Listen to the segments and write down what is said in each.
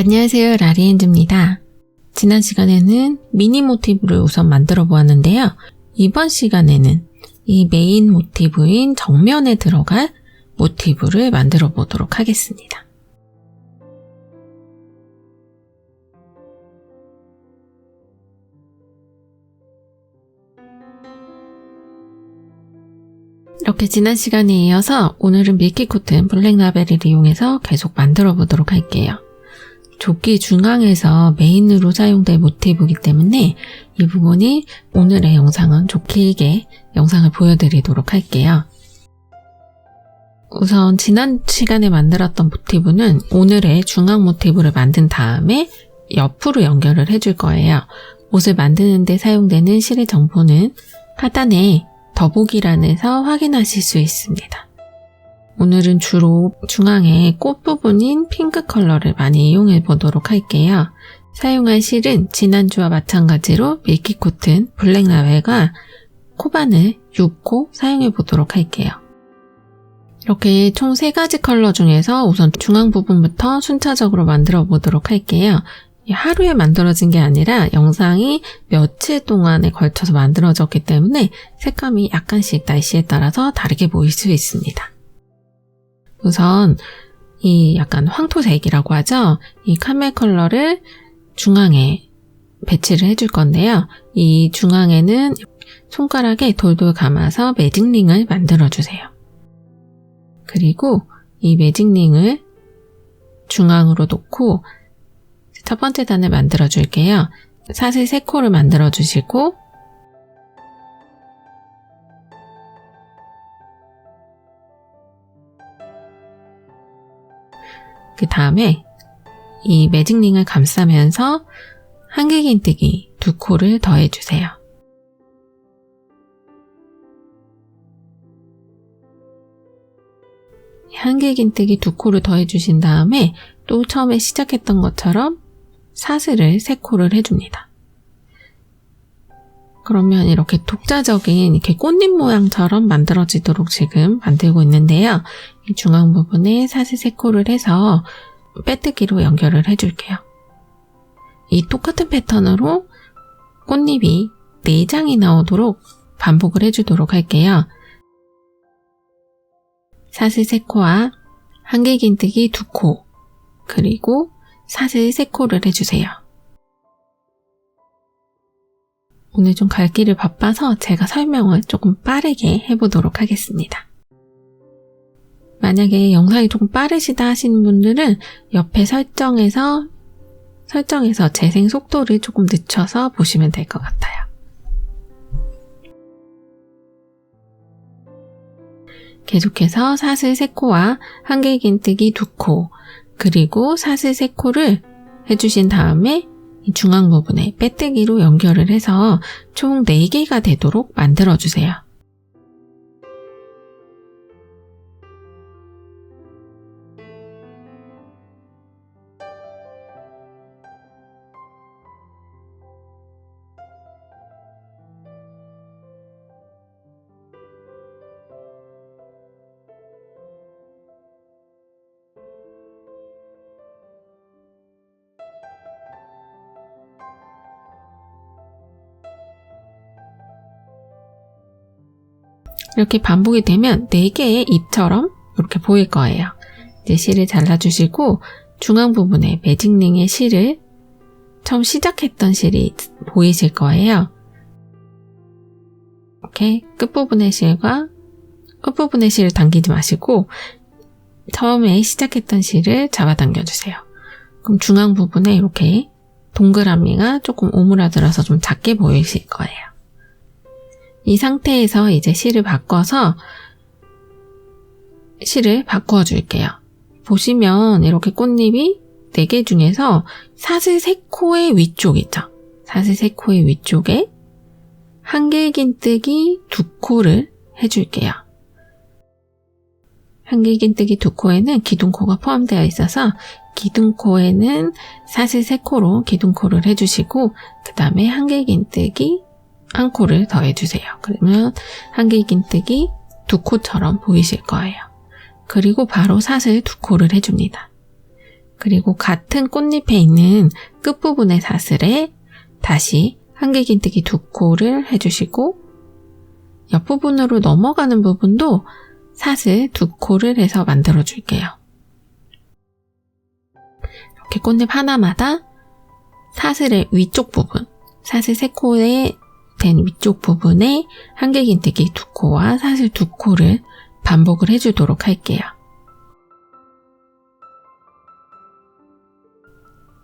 안녕하세요, 라리엔즈입니다. 지난 시간에는 미니 모티브를 우선 만들어 보았는데요. 이번 시간에는 이 메인 모티브인 정면에 들어갈 모티브를 만들어 보도록 하겠습니다. 이렇게 지난 시간에 이어서 오늘은 밀키코튼 블랙 라벨을 이용해서 계속 만들어 보도록 할게요. 조끼 중앙에서 메인으로 사용될 모티브이기 때문에 이 부분이 오늘의 영상은 좀 길게 영상을 보여드리도록 할게요. 우선 지난 시간에 만들었던 모티브는 오늘의 중앙 모티브를 만든 다음에 옆으로 연결을 해줄 거예요. 옷을 만드는 데 사용되는 실의 정보는 하단에 더보기란에서 확인하실 수 있습니다. 오늘은 주로 중앙에 꽃 부분인 핑크 컬러를 많이 이용해 보도록 할게요. 사용할 실은 지난주와 마찬가지로 밀키코튼 블랙 라벨과 코바늘 6호 사용해 보도록 할게요. 이렇게 총 3가지 컬러 중에서 우선 중앙 부분부터 순차적으로 만들어 보도록 할게요. 하루에 만들어진 게 아니라 영상이 며칠 동안에 걸쳐서 만들어졌기 때문에 색감이 약간씩 날씨에 따라서 다르게 보일 수 있습니다. 우선 이 약간 황토색이라고 하죠. 이 카멜 컬러를 중앙에 배치를 해줄 건데요. 이 중앙에는 손가락에 돌돌 감아서 매직링을 만들어주세요. 그리고 이 매직링을 중앙으로 놓고 첫 번째 단을 만들어줄게요. 사슬 3코를 만들어주시고 그 다음에 이 매직링을 감싸면서 한길긴뜨기 2코를 더해주세요. 한길긴뜨기 2코를 더해주신 다음에 또 처음에 시작했던 것처럼 사슬을 3코를 해줍니다. 그러면 이렇게 독자적인 이렇게 꽃잎 모양처럼 만들어지도록 지금 만들고 있는데요. 이 중앙 부분에 사슬 3코를 해서 빼뜨기로 연결을 해줄게요. 이 똑같은 패턴으로 꽃잎이 4장이 나오도록 반복을 해주도록 할게요. 사슬 3코와 한길긴뜨기 2코 그리고 사슬 3코를 해주세요. 오늘 좀 갈 길이 바빠서 제가 설명을 조금 빠르게 해보도록 하겠습니다. 만약에 영상이 조금 빠르시다 하시는 분들은 옆에 설정에서 재생 속도를 조금 늦춰서 보시면 될 것 같아요. 계속해서 사슬 3코와 한길긴뜨기 2코 그리고 사슬 3코를 해주신 다음에 이 중앙 부분에 빼뜨기로 연결을 해서 총 4개가 되도록 만들어주세요. 이렇게 반복이 되면 4개의 잎처럼 이렇게 보일 거예요. 이제 실을 잘라주시고 중앙 부분에 매직링의 실을 처음 시작했던 실이 보이실 거예요. 이렇게 끝부분의 실과 끝부분의 실을 당기지 마시고 처음에 시작했던 실을 잡아당겨주세요. 그럼 중앙 부분에 이렇게 동그라미가 조금 오므라들어서 좀 작게 보이실 거예요. 이 상태에서 이제 실을 바꿔서 실을 바꾸어 줄게요. 보시면 이렇게 꽃잎이 4개 중에서 사슬 3코의 위쪽 있죠? 사슬 3코의 위쪽에 한길긴뜨기 2코를 해줄게요. 한길긴뜨기 2코에는 기둥코가 포함되어 있어서 기둥코에는 사슬 3코로 기둥코를 해주시고 그 다음에 한길긴뜨기 1코를 더해주세요. 그러면 한길긴뜨기 2코처럼 보이실 거예요. 그리고 바로 사슬 2코를 해줍니다. 그리고 같은 꽃잎에 있는 끝부분의 사슬에 다시 한길긴뜨기 2코를 해주시고 옆부분으로 넘어가는 부분도 사슬 2코를 해서 만들어 줄게요. 이렇게 꽃잎 하나마다 사슬의 위쪽 부분, 사슬 3코에 된 위쪽 부분에 한길긴뜨기 2코와 사슬 2코를 반복을 해주도록 할게요.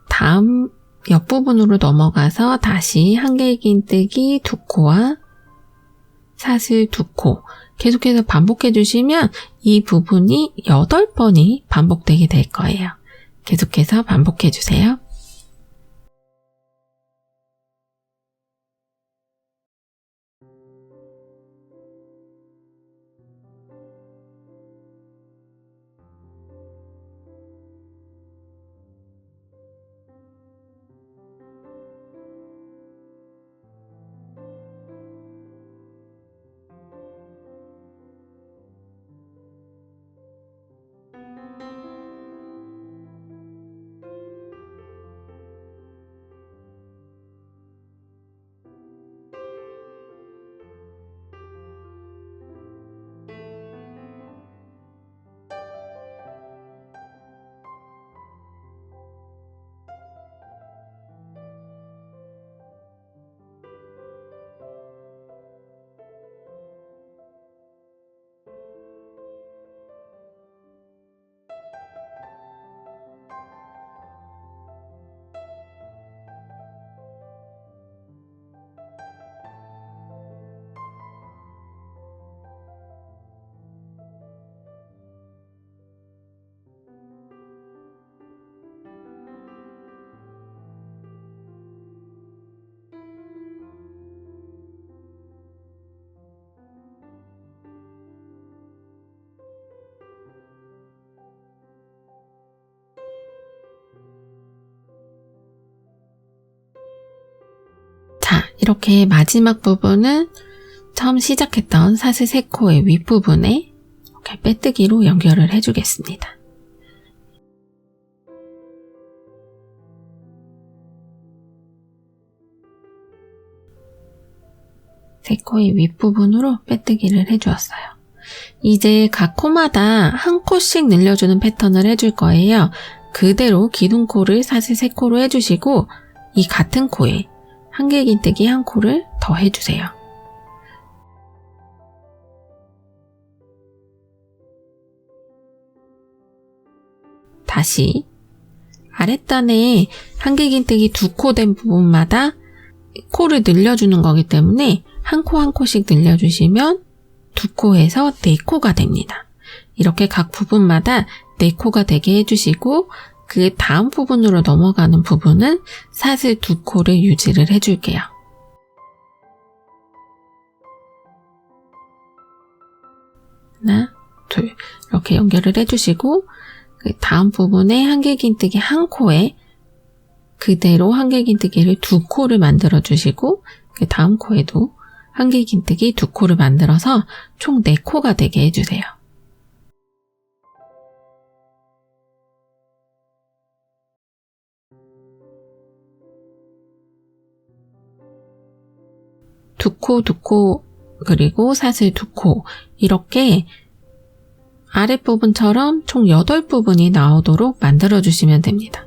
다음 옆부분으로 넘어가서 다시 한길긴뜨기 2코와 사슬 2코 계속해서 반복해 주시면 이 부분이 8번이 반복되게 될 거예요. 계속해서 반복해 주세요. 자, 이렇게 마지막 부분은 처음 시작했던 사슬 3코의 윗부분에 이렇게 빼뜨기로 연결을 해주겠습니다. 세 코의 윗부분으로 빼뜨기를 해주었어요. 이제 각 코마다 한 코씩 늘려주는 패턴을 해줄 거예요. 그대로 기둥코를 사슬 3코로 해주시고 이 같은 코에 한길긴뜨기 1코를 더 해주세요. 다시 아랫단에 한길긴뜨기 2코 된 부분마다 코를 늘려주는 거기 때문에 한 코 한 코씩 늘려주시면 2코에서 4코가 됩니다. 이렇게 각 부분마다 4코가 되게 해주시고 그 다음 부분으로 넘어가는 부분은 사슬 2코를 유지를 해줄게요. 하나, 둘 이렇게 연결을 해주시고 그 다음 부분에 한길긴뜨기 1코에 그대로 한길긴뜨기를 2코를 만들어 주시고 그 다음 코에도 한길긴뜨기 2코를 만들어서 총 4코가 되게 해주세요. 두 코, 그리고 사슬 2코 이렇게 아랫부분처럼 총 8부분이 나오도록 만들어주시면 됩니다.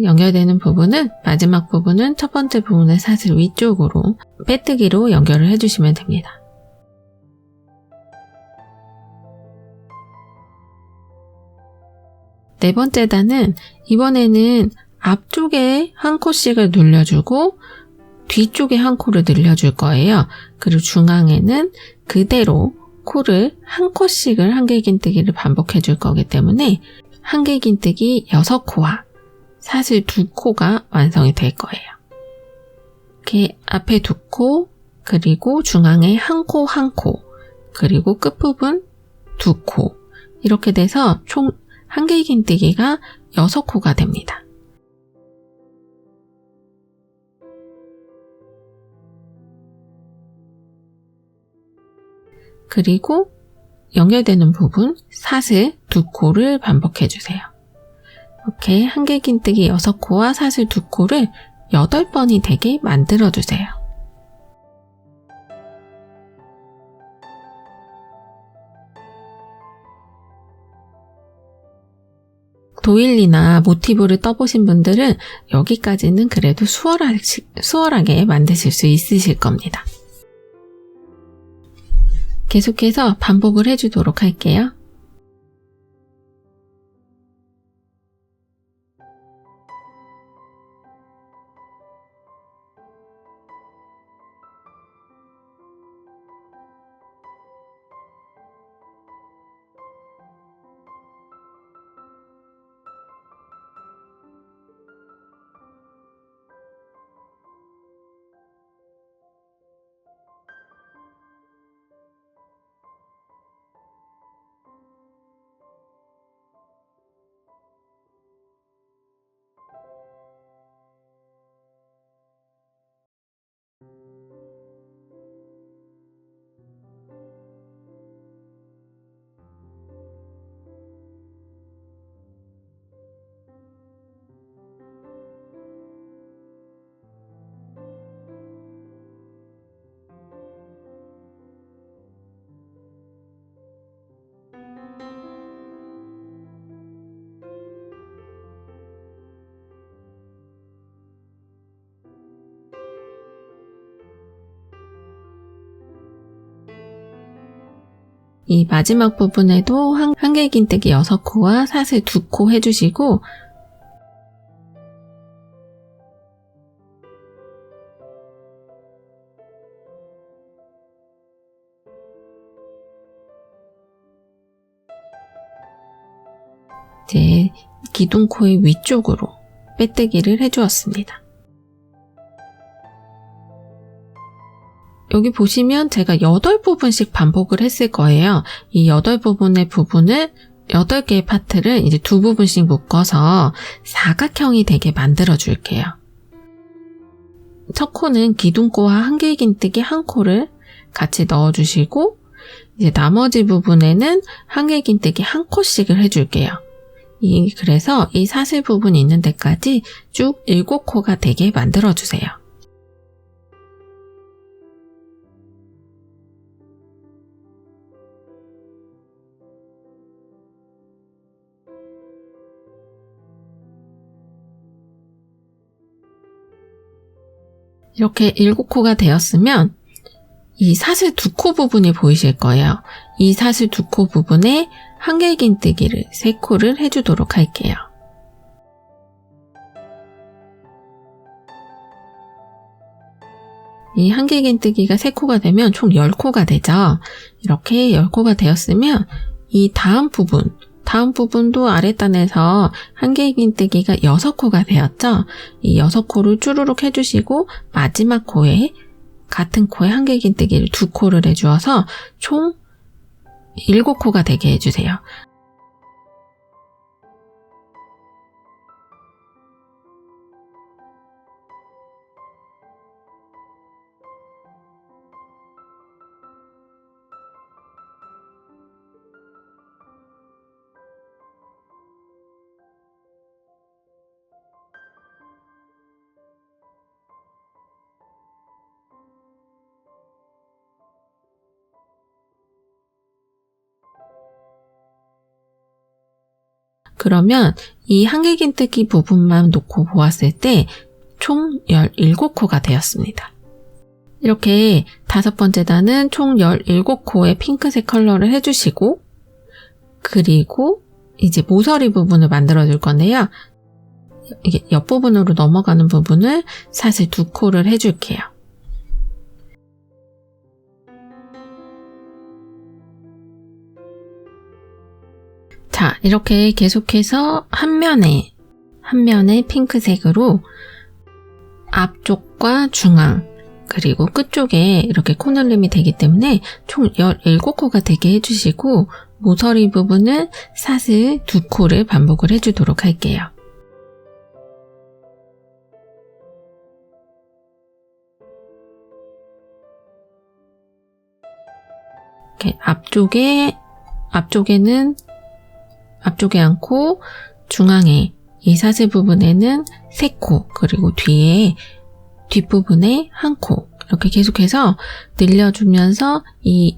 연결되는 부분은 마지막 부분은 첫 번째 부분의 사슬 위쪽으로 빼뜨기로 연결을 해주시면 됩니다. 네 번째 단은 이번에는 앞쪽에 한 코씩을 늘려주고 뒤쪽에 한 코를 늘려줄 거예요. 그리고 중앙에는 그대로 코를 한 코씩을 한길긴뜨기를 반복해 줄 거기 때문에 한길긴뜨기 6코와 사슬 2코가 완성이 될 거예요. 이렇게 앞에 2코, 그리고 중앙에 한 코 한 코, 그리고 끝부분 2코, 이렇게 돼서 총 한길긴뜨기가 6코가 됩니다. 그리고 연결되는 부분 사슬 2코를 반복해 주세요. 이렇게 한길긴뜨기 6코와 사슬 2코를 8번이 되게 만들어 주세요. 도일리나 모티브를 떠보신 분들은 여기까지는 그래도 수월하게 만드실 수 있으실 겁니다. 계속해서 반복을 해주도록 할게요. 이 마지막 부분에도 한길긴뜨기 6코와 사슬 2코 해주시고 이제 기둥코의 위쪽으로 빼뜨기를 해주었습니다. 여기 보시면 제가 8부분씩 반복을 했을 거예요. 이 8부분의 부분을 8개의 파트를 이제 2부분씩 묶어서 사각형이 되게 만들어 줄게요. 첫 코는 기둥코와 한길긴뜨기 1코를 같이 넣어주시고 이제 나머지 부분에는 한길긴뜨기 1코씩을 해줄게요. 그래서 이 사슬 부분이 있는 데까지 쭉 7코가 되게 만들어 주세요. 이렇게 7코가 되었으면 이 사슬 2코 부분이 보이실 거예요. 이 사슬 2코 부분에 한길긴뜨기를 3코를 해주도록 할게요. 이 한길긴뜨기가 3코가 되면 총 10코가 되죠. 이렇게 10코가 되었으면 이 다음 부분도 아랫단에서 한길긴뜨기가 6코가 되었죠. 이 6코를 쭈루룩 해주시고 마지막 코에 같은 코에 한길긴뜨기를 2코를 해주어서 총 7코가 되게 해주세요. 그러면 이 한길긴뜨기 부분만 놓고 보았을 때 총 17코가 되었습니다. 이렇게 5번째 단은 총 17코의 핑크색 컬러를 해주시고 그리고 이제 모서리 부분을 만들어 줄 건데요. 이게 옆부분으로 넘어가는 부분을 사슬 2코를 해줄게요. 자, 이렇게 계속해서 한 면에 핑크색으로 앞쪽과 중앙 그리고 끝쪽에 이렇게 코늘림이 되기 때문에 총 17코가 되게 해주시고 모서리 부분은 사슬 2코를 반복을 해주도록 할게요. 이렇게 앞쪽에는 앞쪽에 한 코, 중앙에 이 사슬 부분에는 3코, 그리고 뒤에 뒷부분에 1코 이렇게 계속해서 늘려주면서 이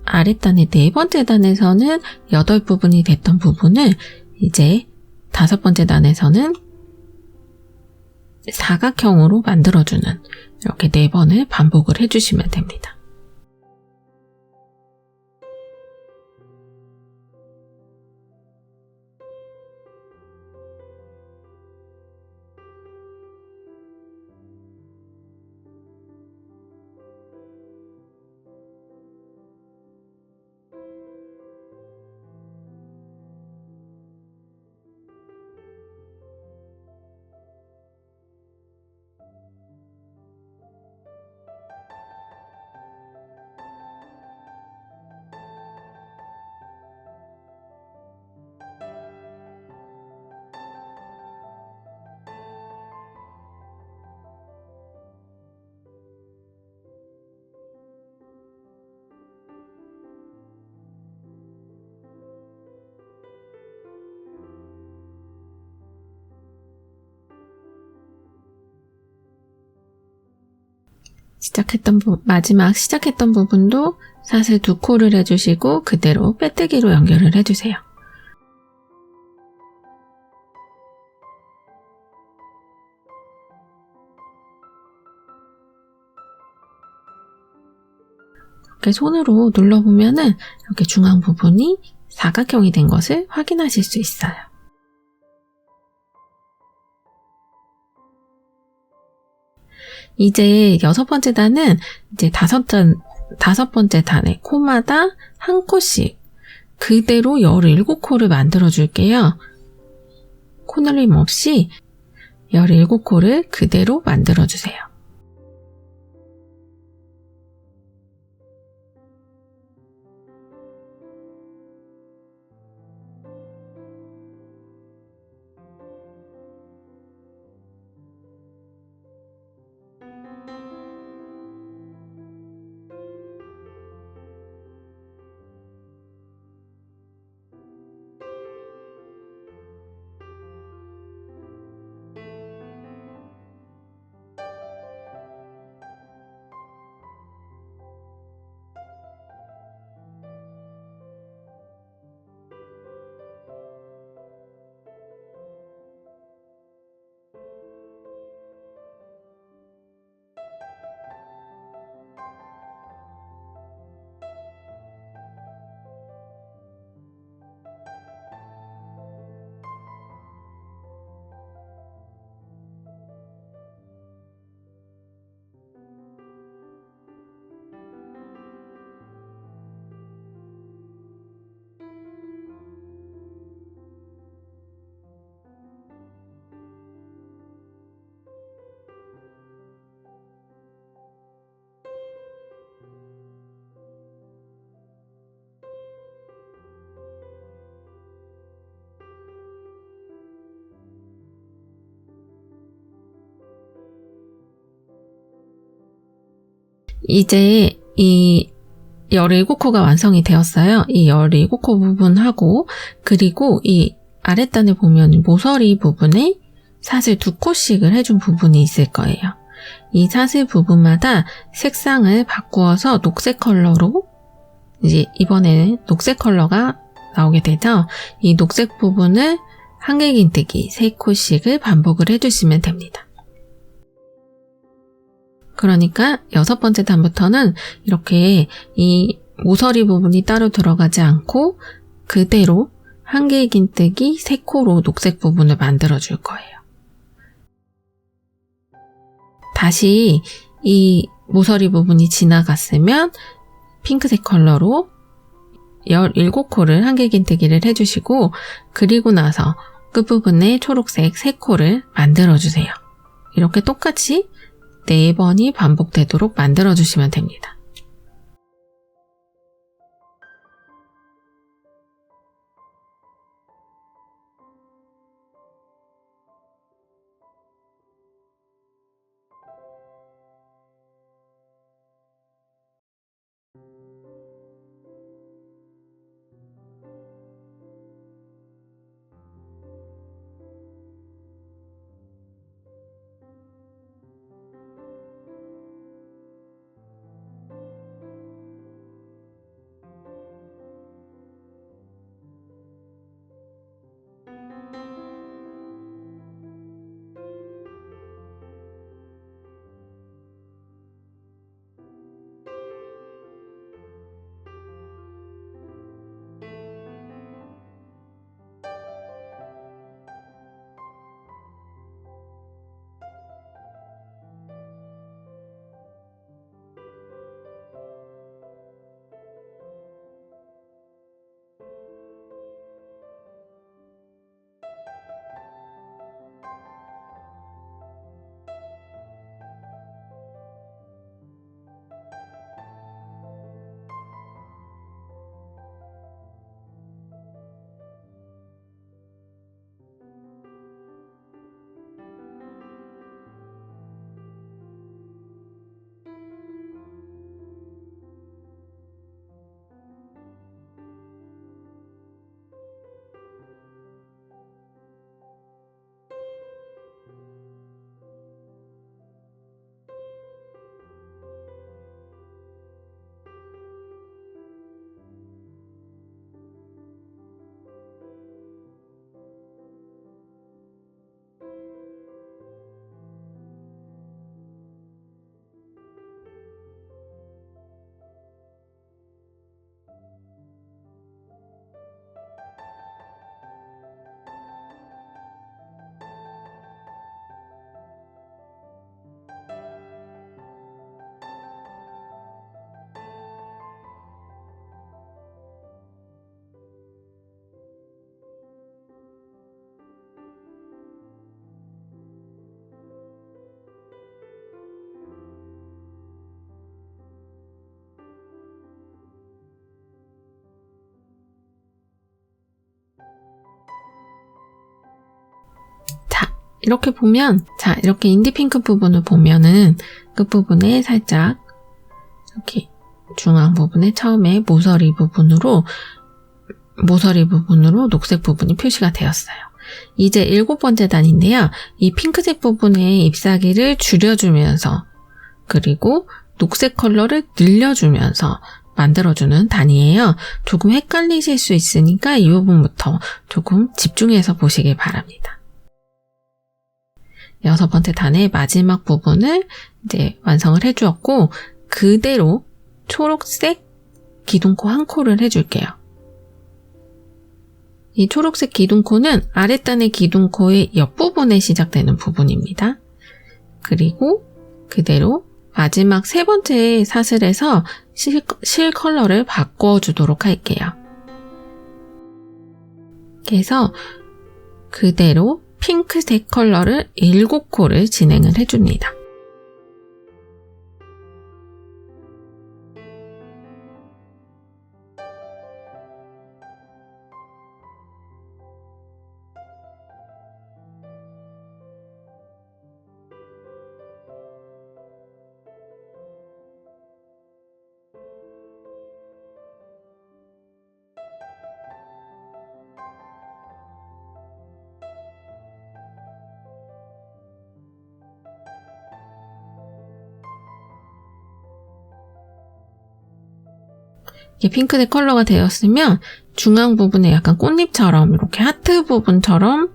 아랫단의 4번째 단에서는 8부분이 됐던 부분을 이제 5번째 단에서는 사각형으로 만들어주는 이렇게 4번을 반복을 해주시면 됩니다. 마지막 시작했던 부분도 사슬 2코를 해주시고 그대로 빼뜨기로 연결을 해주세요. 이렇게 손으로 눌러보면은 이렇게 중앙 부분이 사각형이 된 것을 확인하실 수 있어요. 이제 6번째 단은 이제 5번째 단의 코마다 1코씩 그대로 17코를 만들어 줄게요. 코늘림 없이 17코를 그대로 만들어 주세요. 이제 이 17코가 완성이 되었어요. 이 17코 부분하고 그리고 이 아랫단에 보면 모서리 부분에 사슬 2코씩을 해준 부분이 있을 거예요. 이 사슬 부분마다 색상을 바꾸어서 녹색 컬러로 이제 이번에는 녹색 컬러가 나오게 되죠. 이 녹색 부분을 한길긴뜨기 3코씩을 반복을 해주시면 됩니다. 그러니까 6번째 단부터는 이렇게 이 모서리 부분이 따로 들어가지 않고 그대로 한길긴뜨기 3코로 녹색 부분을 만들어 줄 거예요. 다시 이 모서리 부분이 지나갔으면 핑크색 컬러로 17코를 한길긴뜨기를 해주시고 그리고 나서 끝부분에 초록색 3코를 만들어주세요. 이렇게 똑같이 4번이 반복되도록 만들어주시면 됩니다. 이렇게 보면, 이렇게 인디핑크 부분을 보면은 끝부분에 살짝 이렇게 중앙 부분에 처음에 모서리 부분으로 녹색 부분이 표시가 되었어요. 이제 7번째 단인데요. 이 핑크색 부분의 잎사귀를 줄여주면서 그리고 녹색 컬러를 늘려주면서 만들어주는 단이에요. 조금 헷갈리실 수 있으니까 이 부분부터 조금 집중해서 보시길 바랍니다. 6번째 단의 마지막 부분을 이제 완성을 해주었고 그대로 초록색 기둥코 1코를 해줄게요. 이 초록색 기둥코는 아랫단의 기둥코의 옆부분에 시작되는 부분입니다. 그리고 그대로 마지막 3번째 사슬에서 실 컬러를 바꿔주도록 할게요. 그래서 그대로 핑크색 컬러를 7코를 진행을 해줍니다. 이게 핑크색 컬러가 되었으면 중앙 부분에 약간 꽃잎처럼 이렇게 하트 부분처럼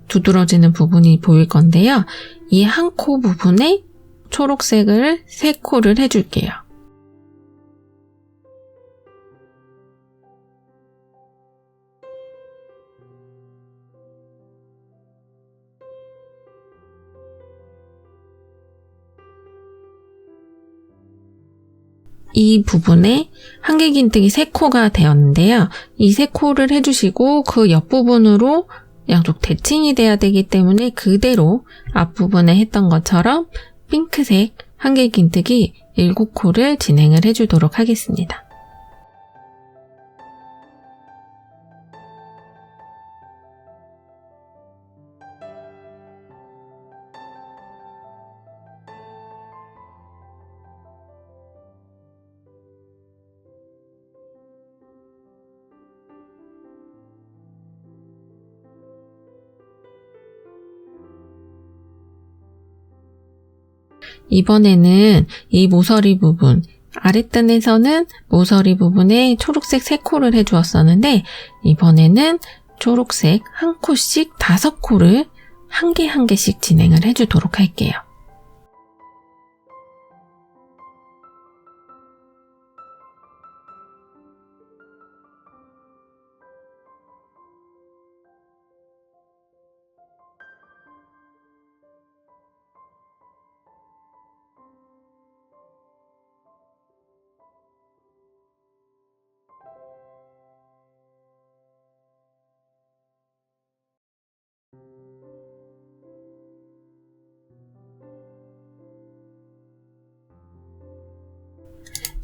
두드러지는 부분이 보일 건데요. 이 한 코 부분에 초록색을 3코를 해줄게요. 이 부분에 한길긴뜨기 3코가 되었는데요. 이 3코를 해주시고 그 옆부분으로 양쪽 대칭이 돼야 되기 때문에 그대로 앞부분에 했던 것처럼 핑크색 한길긴뜨기 7코를 진행을 해주도록 하겠습니다. 이번에는 이 모서리 부분, 아랫단에서는 모서리 부분에 초록색 3코를 해주었었는데 이번에는 초록색 1코씩 5코를 한 개 한 개씩 진행을 해주도록 할게요.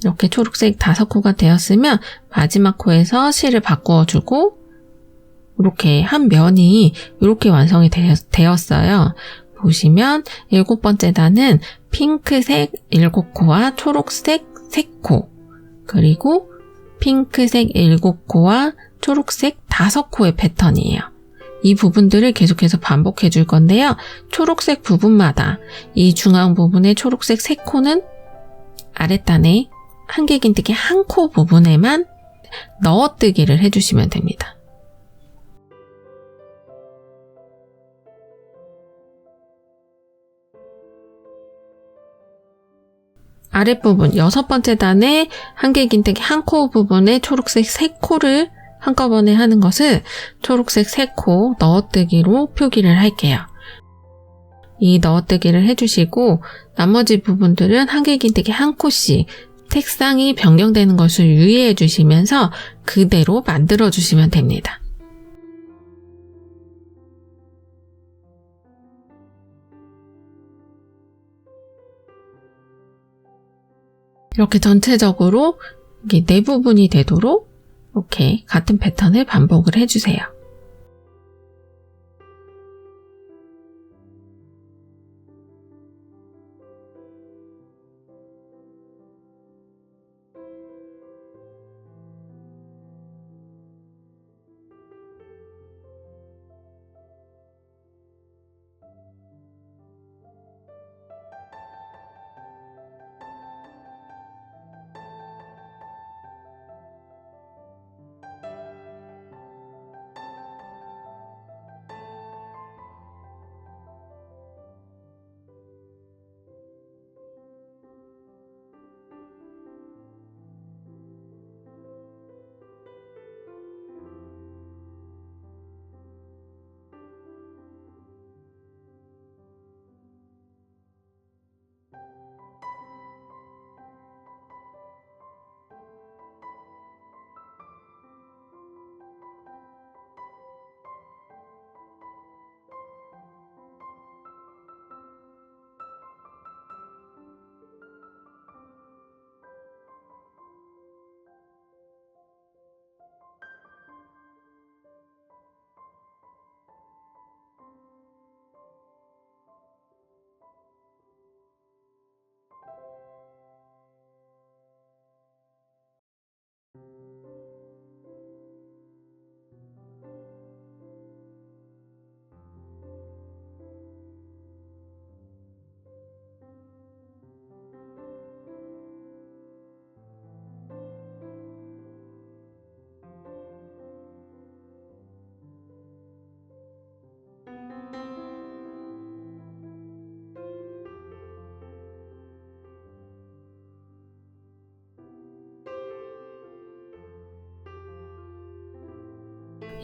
이렇게 초록색 5코가 되었으면 마지막 코에서 실을 바꾸어주고 이렇게 한 면이 이렇게 완성이 되었어요. 보시면 7번째 단은 핑크색 7코와 초록색 3코, 그리고 핑크색 7코와 초록색 5코의 패턴이에요. 이 부분들을 계속해서 반복해 줄 건데요. 초록색 부분마다 이 중앙 부분의 초록색 3코는 아랫단에 한길긴뜨기 1코 부분에만 넣어뜨기를 해주시면 됩니다. 아랫부분 6번째 단에 한길긴뜨기 1코 부분에 초록색 3코를 한꺼번에 하는 것을 초록색 3코 넣어뜨기로 표기를 할게요. 이 넣어뜨기를 해주시고 나머지 부분들은 한길긴뜨기 1코씩 색상이 변경되는 것을 유의해 주시면서 그대로 만들어 주시면 됩니다. 이렇게 전체적으로 이게 네 부분이 되도록 이렇게 같은 패턴을 반복을 해주세요.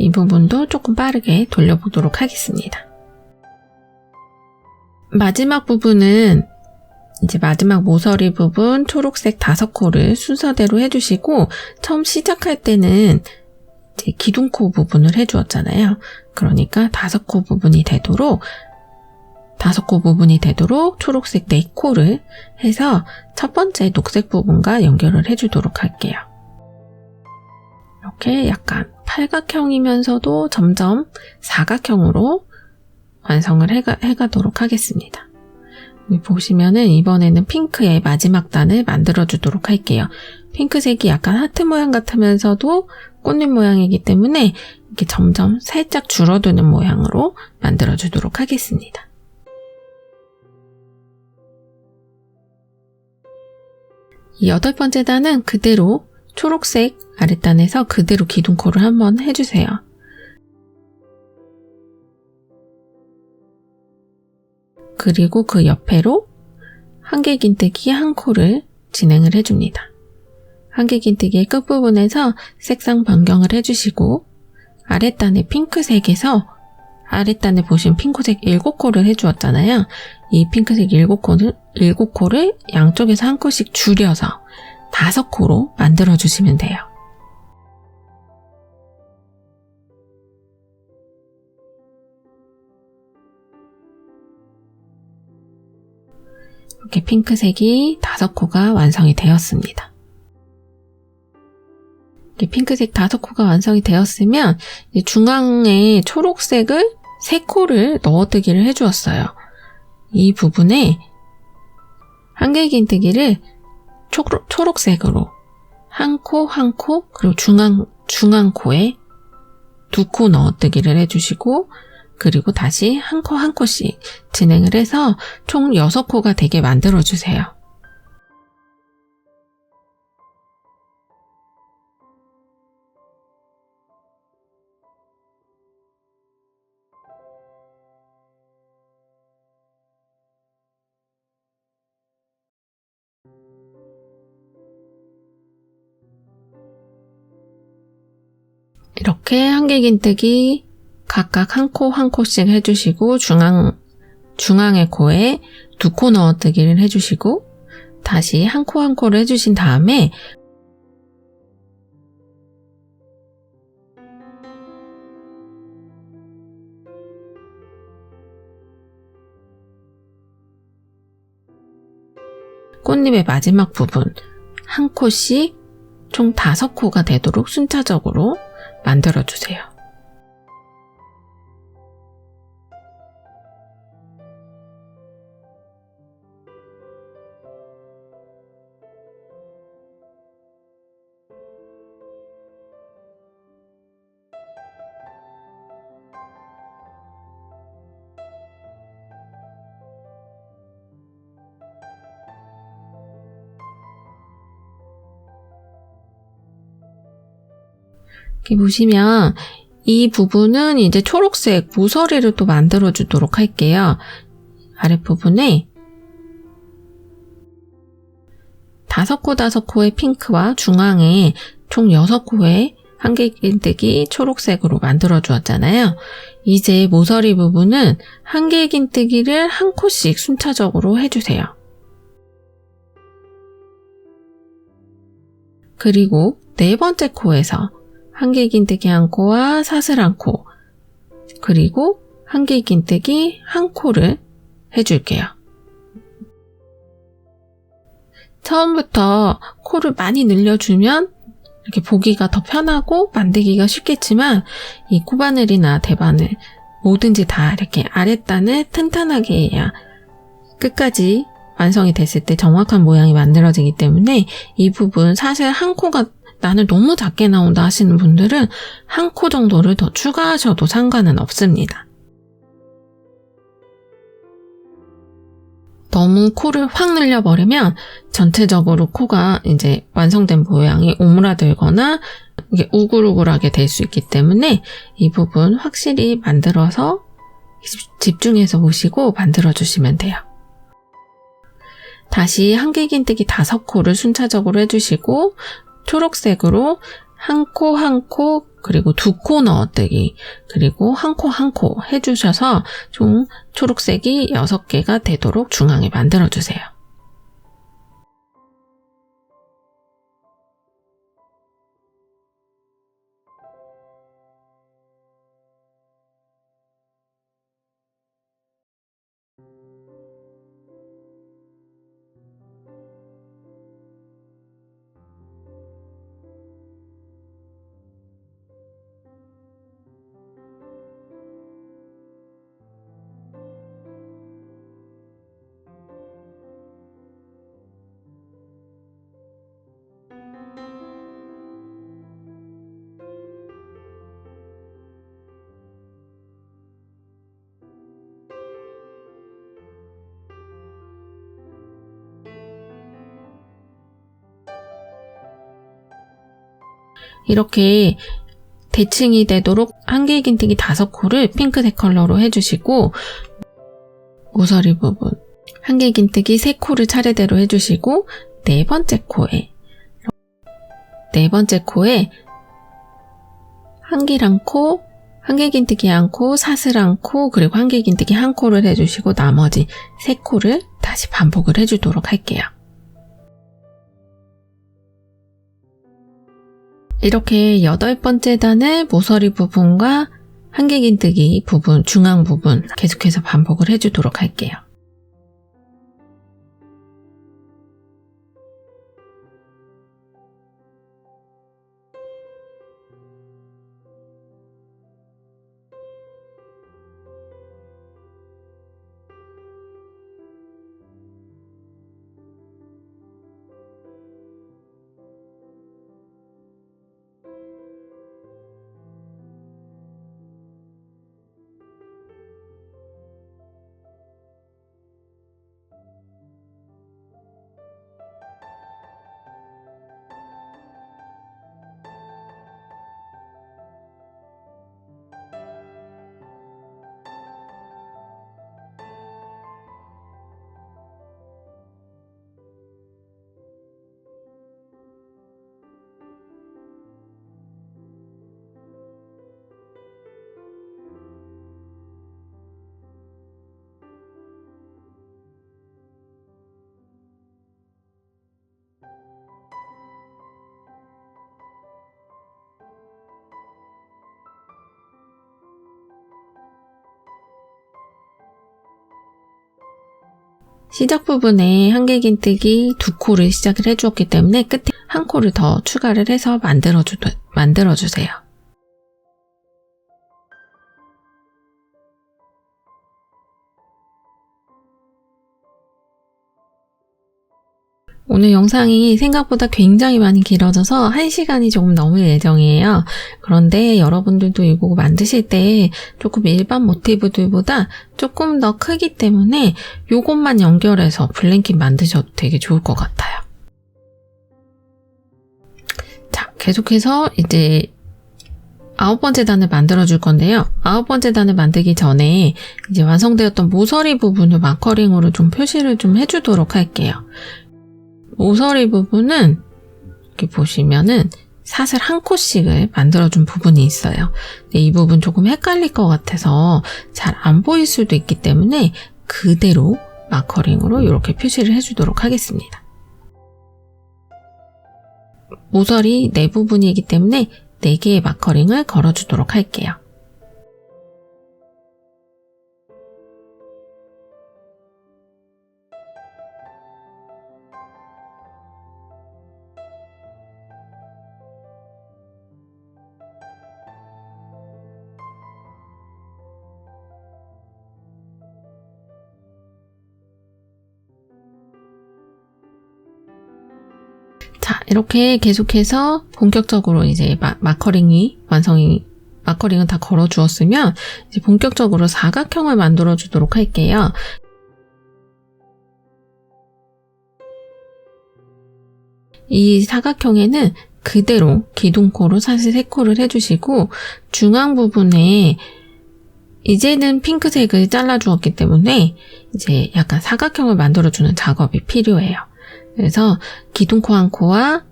이 부분도 조금 빠르게 돌려보도록 하겠습니다. 마지막 부분은 이제 마지막 모서리 부분 초록색 5코를 순서대로 해주시고 처음 시작할 때는 이제 기둥코 부분을 해주었잖아요. 그러니까 5코 부분이 되도록 초록색 4코를 해서 첫 번째 녹색 부분과 연결을 해주도록 할게요. 이렇게 약간 팔각형이면서도 점점 사각형으로 완성을 해가도록 하겠습니다. 여기 보시면은 이번에는 핑크의 마지막 단을 만들어주도록 할게요. 핑크색이 약간 하트 모양 같으면서도 꽃잎 모양이기 때문에 이렇게 점점 살짝 줄어드는 모양으로 만들어주도록 하겠습니다. 이 8번째 단은 그대로 초록색 아랫단에서 그대로 기둥코를 한번 해주세요. 그리고 그 옆으로 한길긴뜨기 1코를 진행을 해줍니다. 한길긴뜨기의 끝부분에서 색상 변경을 해주시고 아랫단에 핑크색에서 아랫단에 보시면 핑크색 7코를 해주었잖아요. 이 핑크색 7코를 양쪽에서 1코씩 줄여서 5코로 만들어주시면 돼요. 이렇게 핑크색이 5코가 완성이 되었습니다. 이렇게 핑크색 5코가 완성이 되었으면 중앙에 초록색을 3코를 넣어뜨기를 해주었어요. 이 부분에 한길긴뜨기를 초록색으로 1코, 그리고 중앙코에 2코 넣어뜨기를 해주시고 그리고 다시 1코씩 진행을 해서 총 6코가 되게 만들어주세요. 이렇게 한길긴뜨기 각각 1코씩 해주시고 중앙의 코에 2코 넣어뜨기를 해주시고 다시 1코를 해주신 다음에 꽃잎의 마지막 부분 1코씩 총 5코가 되도록 순차적으로 만들어주세요. 이렇게 보시면 이 부분은 이제 초록색 모서리를 또 만들어 주도록 할게요. 아랫부분에 5코의 핑크와 중앙에 총 6코의 한길긴뜨기 초록색으로 만들어 주었잖아요. 이제 모서리 부분은 한길긴뜨기를 1코씩 순차적으로 해주세요. 그리고 4번째 코에서 한길긴뜨기 1코와 사슬 1코, 그리고 한길긴뜨기 1코를 해줄게요. 처음부터 코를 많이 늘려주면 이렇게 보기가 더 편하고 만들기가 쉽겠지만 이 코바늘이나 대바늘 뭐든지 다 이렇게 아랫단을 튼튼하게 해야 끝까지 완성이 됐을 때 정확한 모양이 만들어지기 때문에 이 부분 사실 1코가 나는 너무 작게 나온다 하시는 분들은 1코 정도를 더 추가하셔도 상관은 없습니다. 너무 코를 확 늘려버리면 전체적으로 코가 이제 완성된 모양이 오므라들거나 이게 우글우글하게 될 수 있기 때문에 이 부분 확실히 만들어서 집중해서 보시고 만들어주시면 돼요. 다시 한길긴뜨기 5코를 순차적으로 해주시고 초록색으로 1코, 그리고 2코 넣어뜨기, 그리고 1코 해주셔서 총 초록색이 6개가 되도록 중앙에 만들어주세요. 이렇게 대칭이 되도록 한길긴뜨기 5코를 핑크색 컬러로 해주시고 모서리 부분 한길긴뜨기 3코를 차례대로 해주시고 네 번째 코에 한길 1코, 한길긴뜨기 1코, 사슬 1코, 그리고 한길긴뜨기 1코를 해주시고 나머지 3코를 다시 반복을 해주도록 할게요. 이렇게 8번째 단을 모서리 부분과 한길긴뜨기 부분, 중앙 부분 계속해서 반복을 해주도록 할게요. 시작 부분에 한길긴뜨기 2코를 시작을 해주었기 때문에 끝에 1코를 더 추가를 해서 만들어주세요. 오늘 영상이 생각보다 굉장히 많이 길어져서 1시간이 조금 넘을 예정이에요. 그런데 여러분들도 이거 만드실 때 조금 일반 모티브들보다 조금 더 크기 때문에 이것만 연결해서 블랭킷 만드셔도 되게 좋을 것 같아요. 자, 계속해서 이제 9번째 단을 만들어 줄 건데요. 9번째 단을 만들기 전에 이제 완성되었던 모서리 부분을 마커링으로 좀 표시를 좀 해주도록 할게요. 모서리 부분은 이렇게 보시면은 사슬 1코씩을 만들어준 부분이 있어요. 근데 이 부분 조금 헷갈릴 것 같아서 잘 안 보일 수도 있기 때문에 그대로 마커링으로 이렇게 표시를 해주도록 하겠습니다. 모서리 네 부분이기 때문에 4개의 마커링을 걸어주도록 할게요. 자, 이렇게 계속해서 본격적으로 이제 마커링은 다 걸어 주었으면 이제 본격적으로 사각형을 만들어 주도록 할게요. 이 사각형에는 그대로 기둥코로 사슬 3코를 해주시고 중앙 부분에 이제는 핑크색을 잘라 주었기 때문에 이제 약간 사각형을 만들어주는 작업이 필요해요. 그래서 기둥코 1코와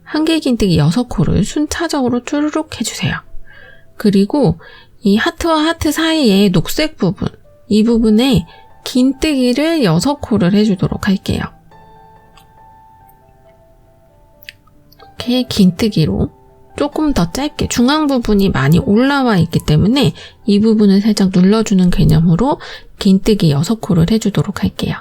한길긴뜨기 6코를 순차적으로 쭈르륵 해주세요. 그리고 이 하트와 하트 사이에 녹색 부분, 이 부분에 긴뜨기를 6코를 해주도록 할게요. 이렇게 긴뜨기로 조금 더 짧게 중앙 부분이 많이 올라와 있기 때문에 이 부분을 살짝 눌러주는 개념으로 긴뜨기 6코를 해주도록 할게요.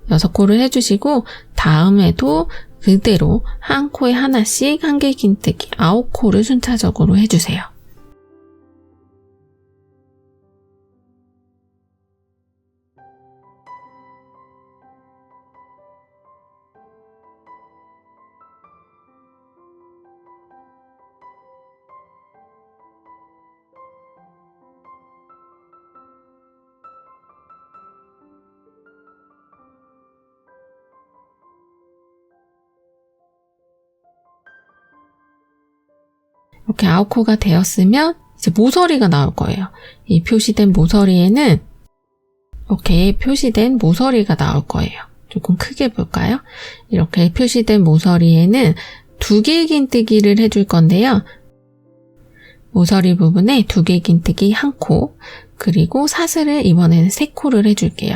6코를 해주시고 다음에도 그대로 한 코에 하나씩 한길긴뜨기 9코를 순차적으로 해주세요. 이렇게 아웃코가 되었으면 이제 모서리가 나올 거예요. 이 표시된 모서리에는 이렇게 표시된 모서리가 나올 거예요. 조금 크게 볼까요? 이렇게 표시된 모서리에는 2개의 긴뜨기를 해줄 건데요. 모서리 부분에 2개의 긴뜨기 1코, 그리고 사슬을 이번에는 3코를 해줄게요.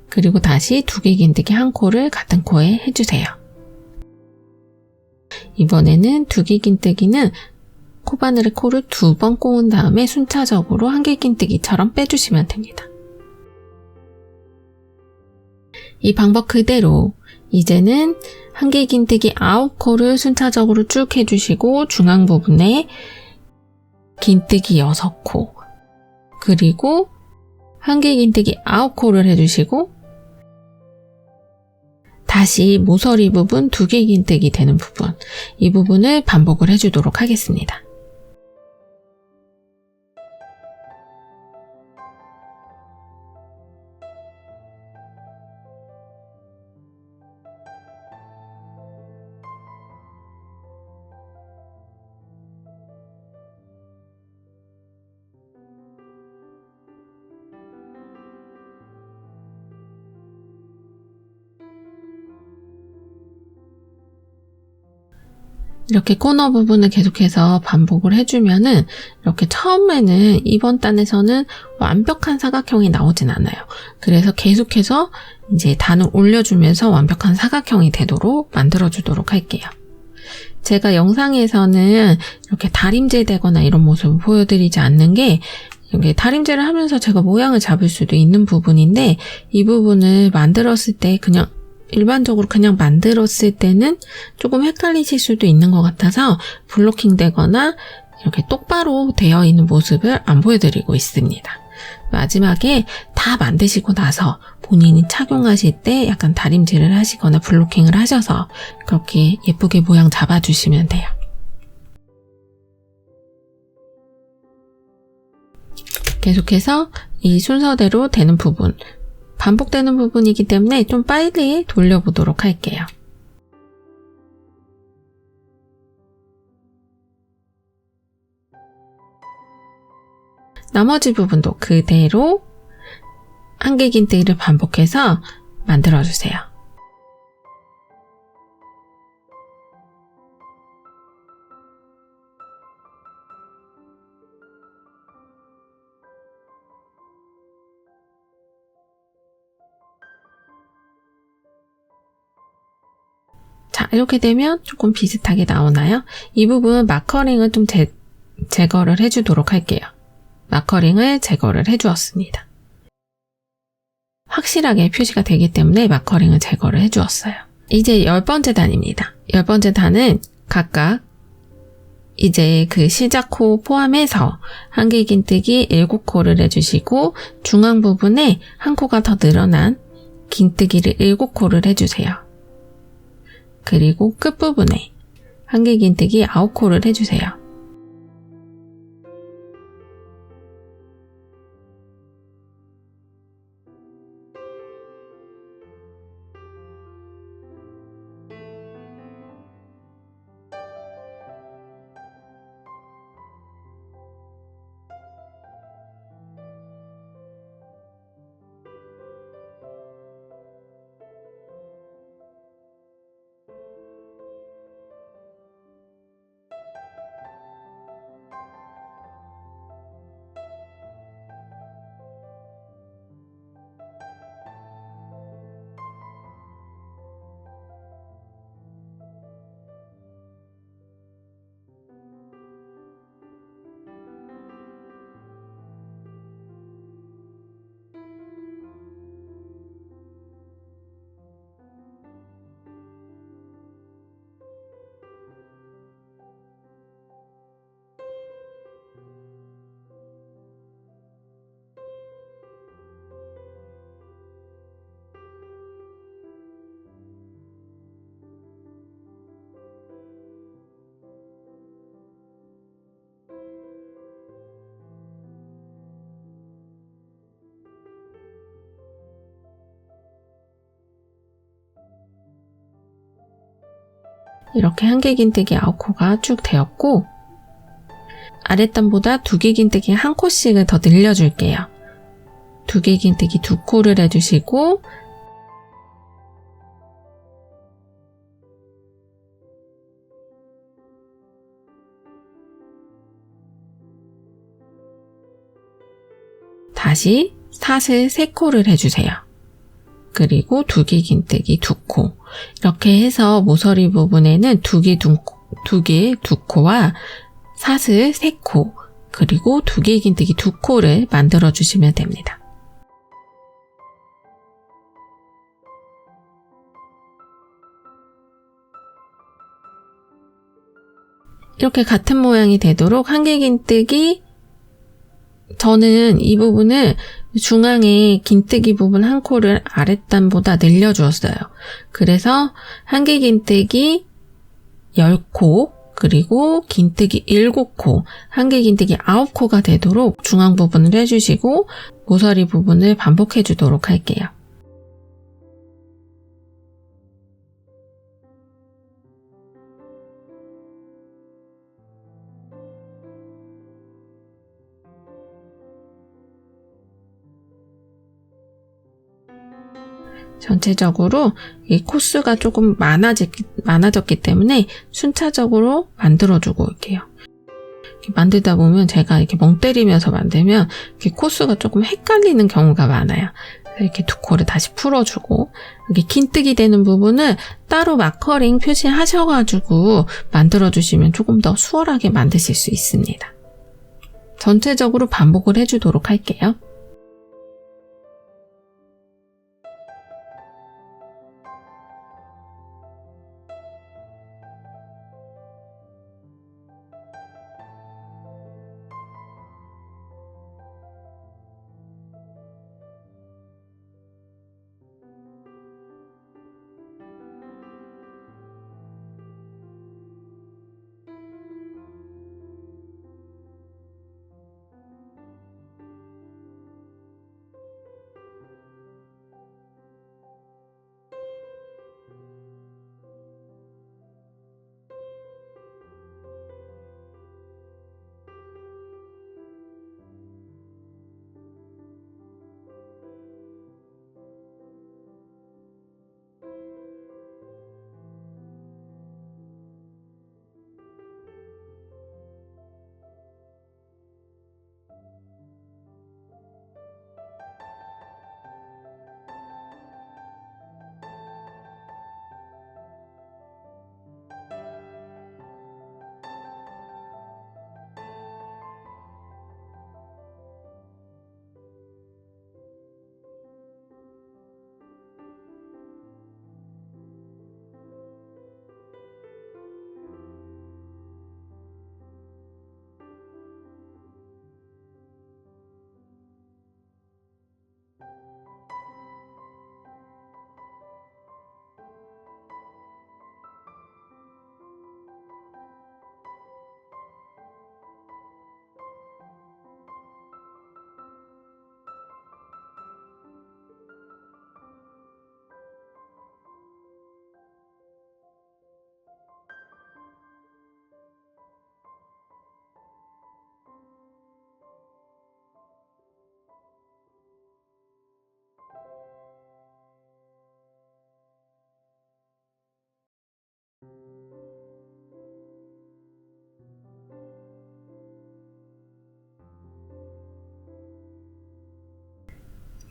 그리고 다시 2개의 긴뜨기 1코를 같은 코에 해주세요. 이번에는 2개의 긴뜨기는 코바늘에 코를 2번 꼬은 다음에 순차적으로 1개의 긴뜨기처럼 빼주시면 됩니다. 이 방법 그대로 이제는 1개의 긴뜨기 9코를 순차적으로 쭉 해주시고 중앙 부분에 긴뜨기 6코, 그리고 1개의 긴뜨기 9코를 해주시고 다시 모서리 부분 2개의 긴뜨기 되는 부분, 이 부분을 반복을 해주도록 하겠습니다. 이렇게 코너 부분을 계속해서 반복을 해주면은 이렇게 처음에는 이번 단에서는 완벽한 사각형이 나오진 않아요. 그래서 계속해서 이제 단을 올려주면서 완벽한 사각형이 되도록 만들어주도록 할게요. 제가 영상에서는 이렇게 다림질 되거나 이런 모습을 보여드리지 않는 게 이게 다림질을 하면서 제가 모양을 잡을 수도 있는 부분인데 이 부분을 만들었을 때 그냥 일반적으로 그냥 만들었을 때는 조금 헷갈리실 수도 있는 것 같아서 블로킹 되거나 이렇게 똑바로 되어 있는 모습을 안 보여드리고 있습니다. 마지막에 다 만드시고 나서 본인이 착용하실 때 약간 다림질을 하시거나 블로킹을 하셔서 그렇게 예쁘게 모양 잡아주시면 돼요. 계속해서 이 순서대로 되는 부분, 반복되는 부분이기 때문에 좀 빨리 돌려보도록 할게요. 나머지 부분도 그대로 1개 긴뜨기를 반복해서 만들어주세요. 자, 이렇게 되면 조금 비슷하게 나오나요? 이 부분 마커링을 좀 제거를 해주도록 할게요. 마커링을 제거를 해주었습니다. 확실하게 표시가 되기 때문에 마커링을 제거를 해주었어요. 이제 10번째 단입니다. 10번째 단은 각각 이제 그 시작코 포함해서 1개 긴뜨기 7코를 해주시고 중앙 부분에 1코가 더 늘어난 긴뜨기를 7코를 해주세요. 그리고 끝부분에 1개 긴뜨기 9코를 해주세요. 이렇게 1개 긴뜨기 9코가 쭉 되었고 아랫단보다 두개긴뜨기 한 코씩을 더 늘려줄게요. 두개긴뜨기 2코를 해주시고 다시 사슬 3코를 해주세요. 그리고 두개긴뜨기 2코. 이렇게 해서 모서리 부분에는 두개 2코와 사슬 3코, 그리고 두개긴뜨기 2코를 만들어 주시면 됩니다. 이렇게 같은 모양이 되도록 한길긴뜨기, 저는 이 부분을 중앙에 긴뜨기 부분 한 코를 아랫단보다 늘려주었어요. 그래서 한길긴뜨기 10코, 그리고 긴뜨기 7코, 한길긴뜨기 9코가 되도록 중앙 부분을 해주시고 모서리 부분을 반복해 주도록 할게요. 전체적으로 이 코스가 조금 많아졌기 때문에 순차적으로 만들어주고 올게요. 이렇게 만들다 보면 제가 이렇게 멍 때리면서 만들면 이렇게 코스가 조금 헷갈리는 경우가 많아요. 이렇게 2코를 다시 풀어주고, 이렇게 긴뜨기 되는 부분을 따로 마커링 표시하셔가지고 만들어주시면 조금 더 수월하게 만드실 수 있습니다. 전체적으로 반복을 해주도록 할게요.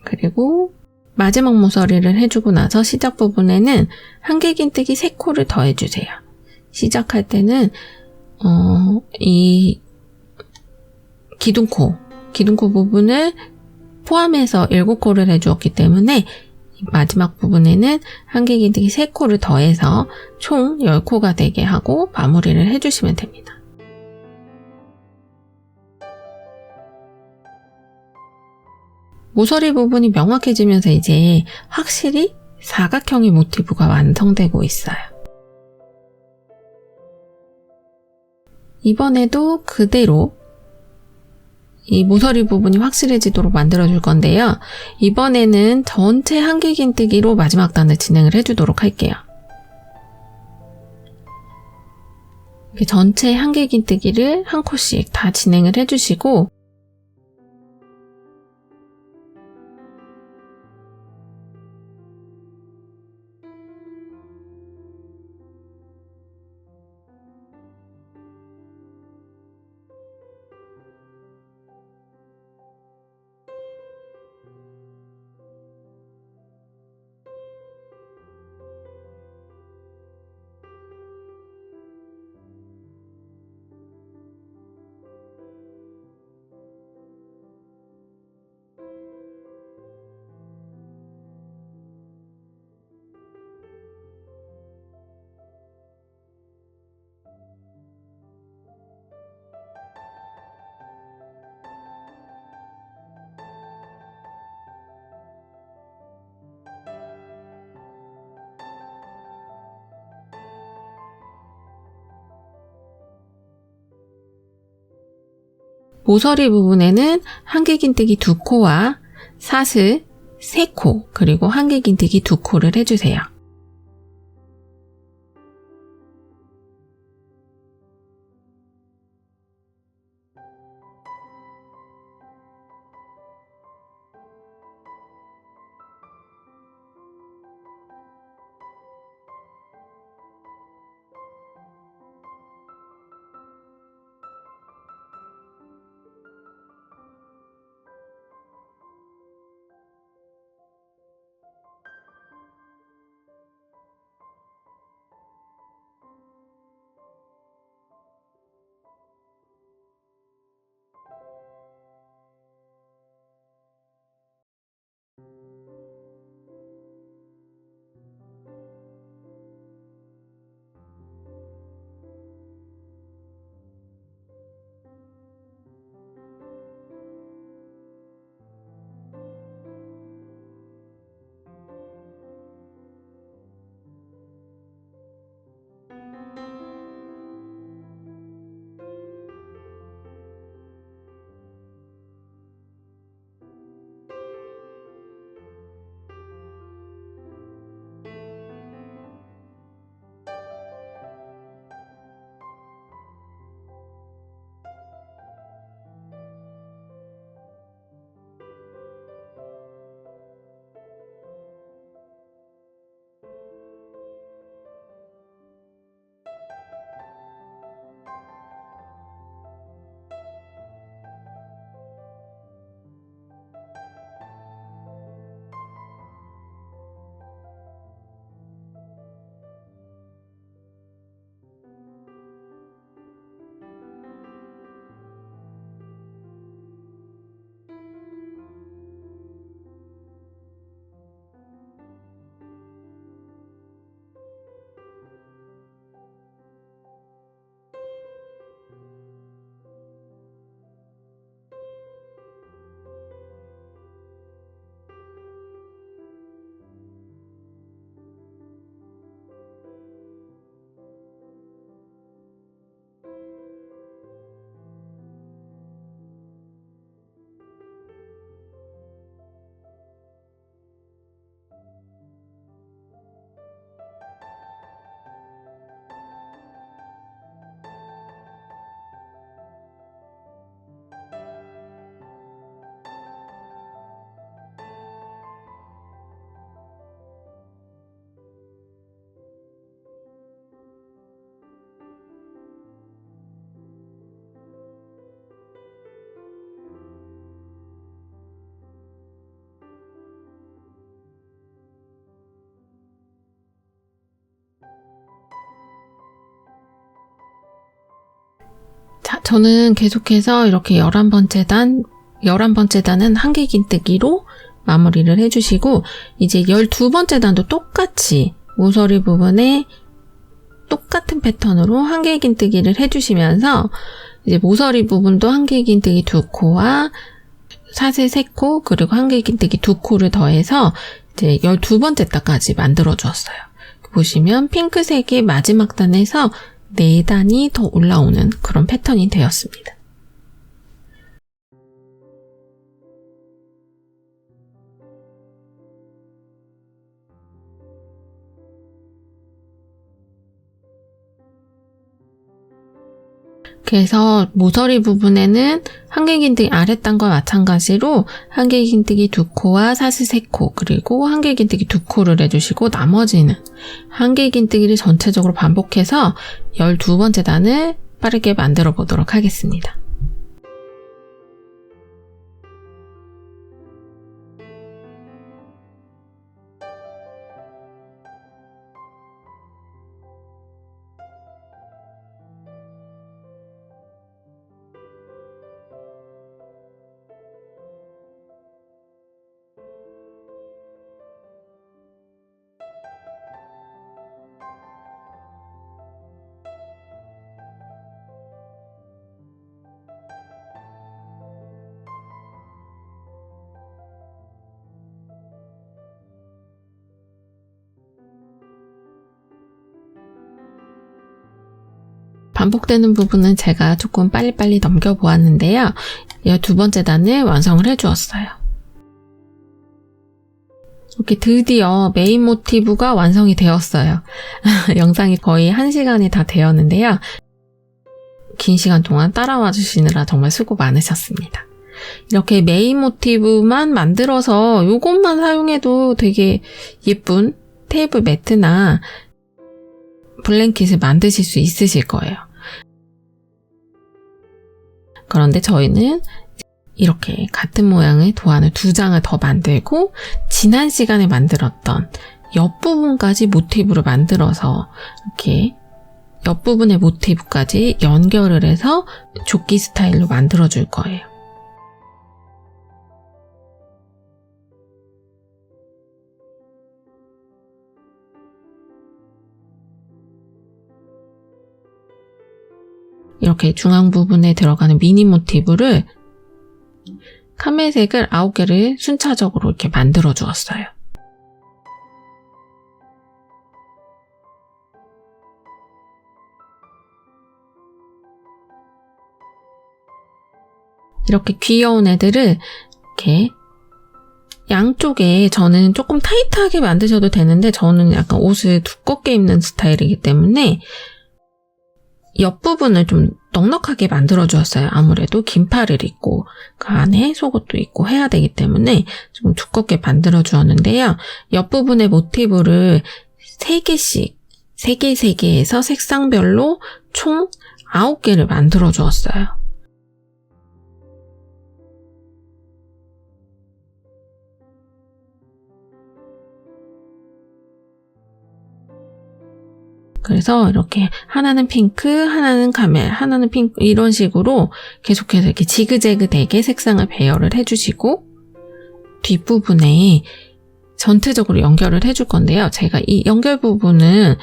그리고 마지막 모서리를 해주고 나서 시작 부분에는 한길긴뜨기 3코를 더 해주세요. 시작할 때는 이 기둥코 부분을 포함해서 7코를 해주었기 때문에 마지막 부분에는 한길긴뜨기 3코를 더해서 총 10코가 되게 하고 마무리를 해주시면 됩니다. 모서리 부분이 명확해지면서 이제 확실히 사각형의 모티브가 완성되고 있어요. 이번에도 그대로 이 모서리 부분이 확실해지도록 만들어줄 건데요. 이번에는 전체 한길긴뜨기로 마지막 단을 진행을 해주도록 할게요. 이렇게 전체 한길긴뜨기를 한 코씩 다 진행을 해주시고 모서리 부분에는 한길긴뜨기 2코와 사슬 3코 그리고 한길긴뜨기 2코를 해주세요. 자, 저는 계속해서 이렇게 11번째 단은 한길긴뜨기로 마무리를 해주시고 이제 12번째 단도 똑같이 모서리 부분에 똑같은 패턴으로 한길긴뜨기를 해주시면서 이제 모서리 부분도 한길긴뜨기 2코와 사슬 3코 그리고 한길긴뜨기 2코를 더해서 이제 12번째 단까지 만들어 주었어요. 보시면 핑크색의 마지막 단에서 4단이 더 올라오는 그런 패턴이 되었습니다. 그래서 모서리 부분에는 한길긴뜨기 아랫단과 마찬가지로 한길긴뜨기 2코와 사슬 3코 그리고 한길긴뜨기 2코를 해주시고 나머지는 한길긴뜨기를 전체적으로 반복해서 12번째 단을 빠르게 만들어 보도록 하겠습니다. 반복되는 부분은 제가 조금 빨리빨리 넘겨보았는데요. 12번째 단을 완성을 해주었어요. 이렇게 드디어 메인 모티브가 완성이 되었어요. 영상이 거의 1시간이 다 되었는데요. 긴 시간 동안 따라와 주시느라 정말 수고 많으셨습니다. 이렇게 메인 모티브만 만들어서 이것만 사용해도 되게 예쁜 테이블 매트나 블랭킷을 만드실 수 있으실 거예요. 그런데 저희는 이렇게 같은 모양의 도안을 2장을 더 만들고 지난 시간에 만들었던 옆부분까지 모티브를 만들어서 이렇게 옆부분의 모티브까지 연결을 해서 조끼 스타일로 만들어 줄 거예요. 이렇게 중앙 부분에 들어가는 미니 모티브를 카멜색을 9개를 순차적으로 이렇게 만들어 주었어요. 이렇게 귀여운 애들을 이렇게 양쪽에 저는 조금 타이트하게 만드셔도 되는데 저는 약간 옷을 두껍게 입는 스타일이기 때문에 옆부분을 좀 넉넉하게 만들어 주었어요. 아무래도 긴팔을 입고 그 안에 속옷도 입고 해야 되기 때문에 좀 두껍게 만들어 주었는데요. 옆부분의 모티브를 3개씩 3개에서 색상별로 총 9개를 만들어 주었어요. 그래서 이렇게 하나는 핑크, 하나는 카멜, 하나는 핑크 이런 식으로 계속해서 이렇게 지그재그 되게 색상을 배열을 해주시고 뒷부분에 전체적으로 연결을 해줄 건데요. 제가 이 연결 부분은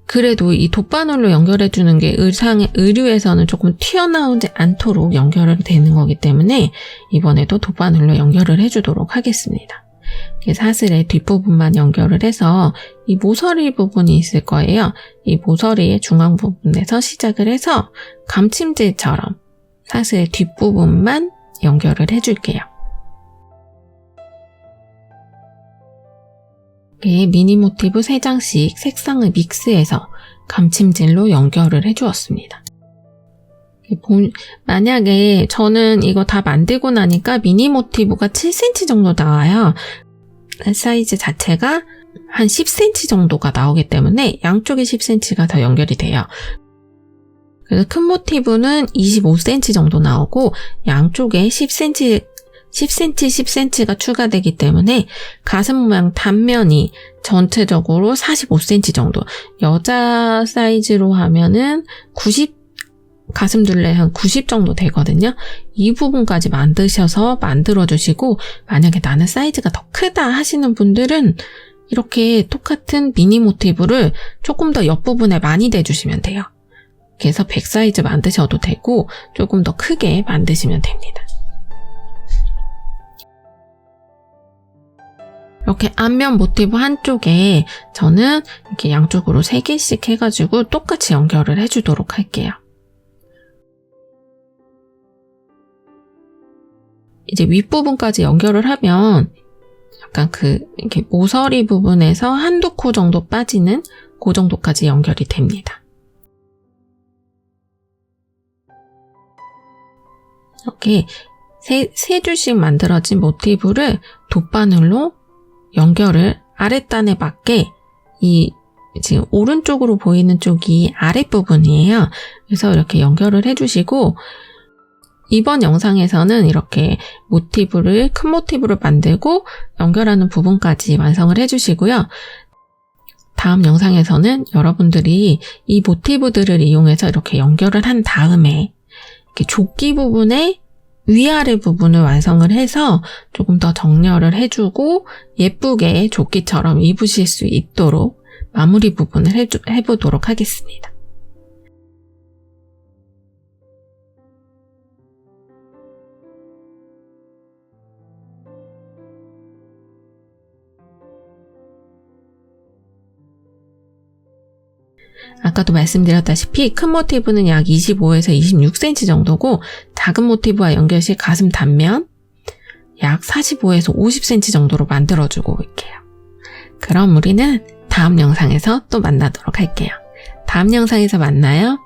그래도 이 돗바늘로 연결해주는 게 의류에서는 조금 튀어나오지 않도록 연결을 되는 거기 때문에 이번에도 돗바늘로 연결을 해주도록 하겠습니다. 사슬의 뒷부분만 연결을 해서 이 모서리 부분이 있을 거예요. 이 모서리의 중앙 부분에서 시작을 해서 감침질처럼 사슬의 뒷부분만 연결을 해줄게요. 미니 모티브 3장씩 색상을 믹스해서 감침질로 연결을 해주었습니다. 만약에 저는 이거 다 만들고 나니까 미니 모티브가 7cm 정도 나와요. 사이즈 자체가 한 10cm 정도가 나오기 때문에 양쪽에 10cm가 더 연결이 돼요. 그래서 큰 모티브는 25cm 정도 나오고 양쪽에 10cm가 추가되기 때문에 가슴 모양 단면이 전체적으로 45cm 정도. 여자 사이즈로 하면은 90 가슴둘레 한 90 정도 되거든요. 이 부분까지 만들어주시고 만약에 나는 사이즈가 더 크다 하시는 분들은 이렇게 똑같은 미니 모티브를 조금 더 옆부분에 많이 대주시면 돼요. 그래서 100 사이즈 만드셔도 되고 조금 더 크게 만드시면 됩니다. 이렇게 앞면 모티브 한쪽에 저는 이렇게 양쪽으로 3개씩 해가지고 똑같이 연결을 해주도록 할게요. 이제 윗부분까지 연결을 하면 약간 이렇게 모서리 부분에서 한두 코 정도 빠지는 그 정도까지 연결이 됩니다. 이렇게 세 줄씩 만들어진 모티브를 돗바늘로 연결을 아랫단에 맞게 지금 오른쪽으로 보이는 쪽이 아랫부분이에요. 그래서 이렇게 연결을 해주시고 이번 영상에서는 이렇게 큰 모티브를 만들고 연결하는 부분까지 완성을 해주시고요. 다음 영상에서는 여러분들이 이 모티브들을 이용해서 이렇게 연결을 한 다음에 이렇게 조끼 부분에 위아래 부분을 완성을 해서 조금 더 정렬을 해주고 예쁘게 조끼처럼 입으실 수 있도록 마무리 부분을 해보도록 하겠습니다. 아까도 말씀드렸다시피 큰 모티브는 약 25에서 26cm 정도고 작은 모티브와 연결 시 가슴 단면 약 45에서 50cm 정도로 만들어주고 올게요. 그럼 우리는 다음 영상에서 또 만나도록 할게요. 다음 영상에서 만나요.